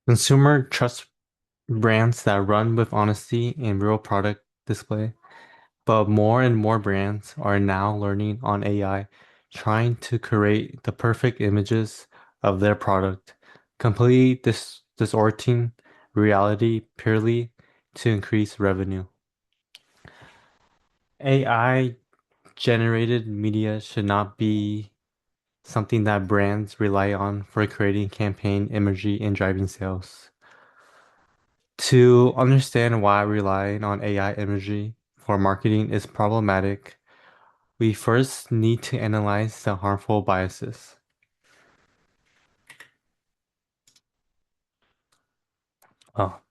Consumer trust brands that run with honesty and real product display, but more and more brands are now learning on AI, trying to create the perfect images of their product, completely distorting reality purely to increase revenue. AI generated media should not be something that brands rely on for creating campaign imagery and driving sales. To understand why relying on AI imagery for marketing is problematic, we first need to analyze the harmful biases.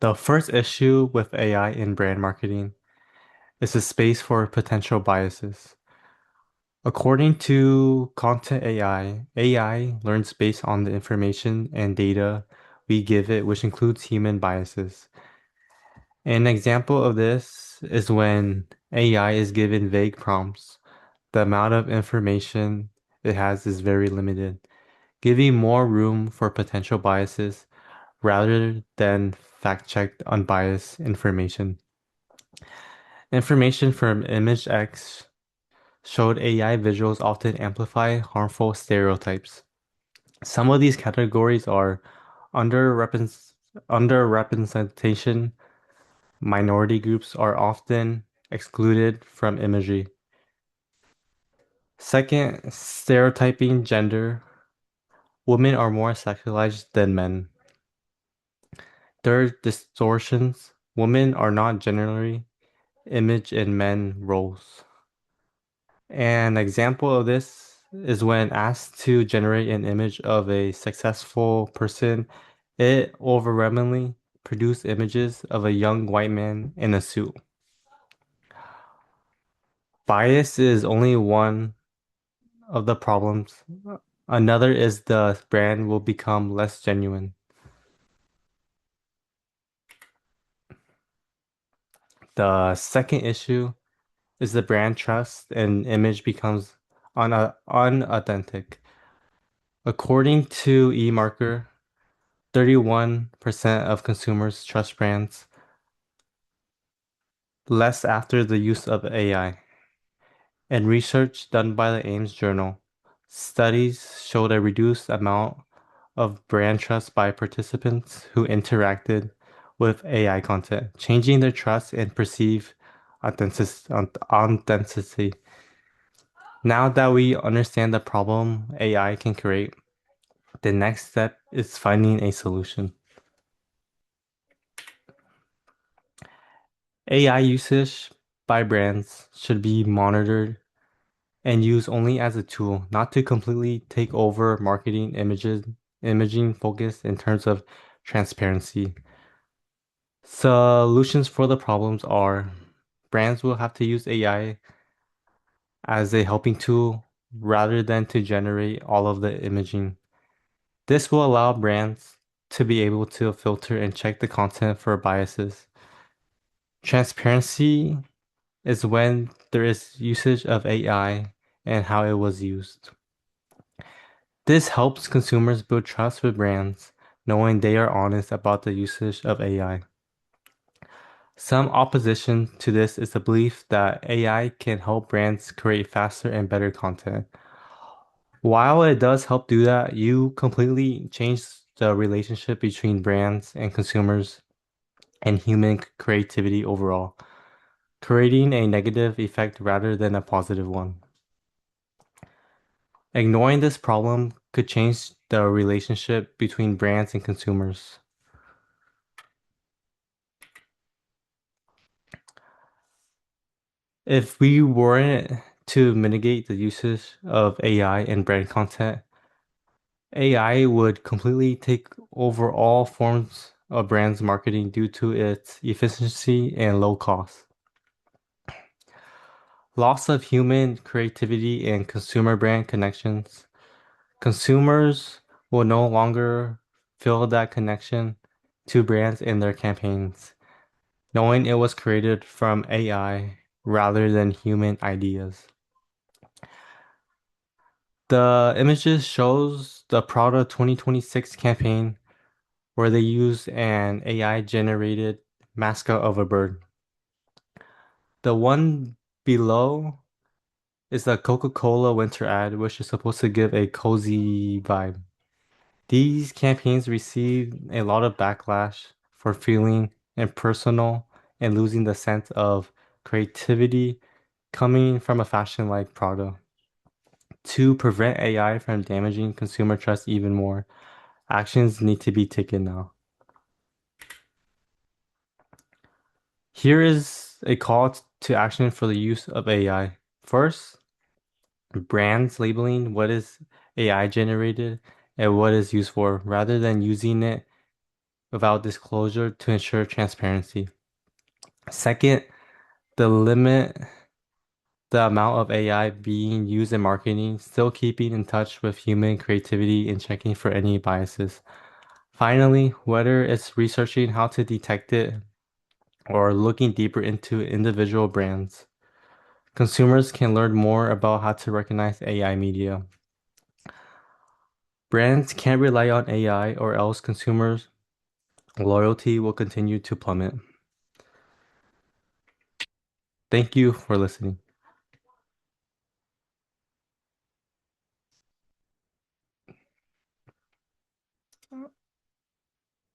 The first issue with AI in brand marketing is the space for potential biases. According to Content AI, AI learns based on the information and data we give it, which includes human biases. An example of this is when AI is given vague prompts. The amount of information it has is very limited, giving more room for potential biases rather than fact-checked unbiased information. Information from ImageX showed AI visuals often amplify harmful stereotypes. Some of these categories are underrepresentation, underrepresentation, minority groups are often excluded from imagery. Second, stereotyping gender. Women are more sexualized than men. Third, distortions. Women are not generally image in men roles. An example of this is when asked to generate an image of a successful person, it overwhelmingly produced images of a young white man in a suit. Bias is only one of the problems. Another is the brand will become less genuine. The second issue is the brand trust and image becomes unauthentic. According to eMarketer, 31% of consumers trust brands less after the use of AI. In research done by the Ames Journal, studies showed a reduced amount of brand trust by participants who interacted with AI content, changing their trust and perceived authenticity. Now that we understand the problem AI can create, the next step is finding a solution. AI usage by brands should be monitored and used only as a tool, not to completely take over marketing imaging focus in terms of transparency. Solutions for the problems are brands will have to use AI as a helping tool rather than to generate all of the imaging. This will allow brands to be able to filter and check the content for biases. Transparency is when there is usage of AI and how it was used. This helps consumers build trust with brands, knowing they are honest about the usage of AI. Some opposition to this is the belief that AI can help brands create faster and better content. While it does help do that, you completely change the relationship between brands and consumers and human creativity overall, creating a negative effect rather than a positive one. Ignoring this problem could change the relationship between brands and consumers. If we weren't to mitigate the usage of AI in brand content, AI would completely take over all forms of brands marketing due to its efficiency and low cost. Loss of human creativity and consumer brand connections. Consumers will no longer feel that connection to brands in their campaigns, knowing it was created from AI rather than human ideas. The images shows the Prada 2026 campaign where they used an AI generated mascot of a bird. The one below is the Coca-Cola winter ad, which is supposed to give a cozy vibe. These campaigns receive a lot of backlash for feeling impersonal and losing the sense of creativity coming from a fashion like Prada. To prevent AI from damaging consumer trust even more, actions need to be taken now. Here is a call to action for the use of AI. First, brands labeling what is AI generated and what is used for, rather than using it without disclosure to ensure transparency. Second, the limit the amount of AI being used in marketing, still keeping in touch with human creativity and checking for any biases. Finally, whether it's researching how to detect it or looking deeper into individual brands, consumers can learn more about how to recognize AI media. Brands can't rely on AI or else consumers' loyalty will continue to plummet. Thank you for listening.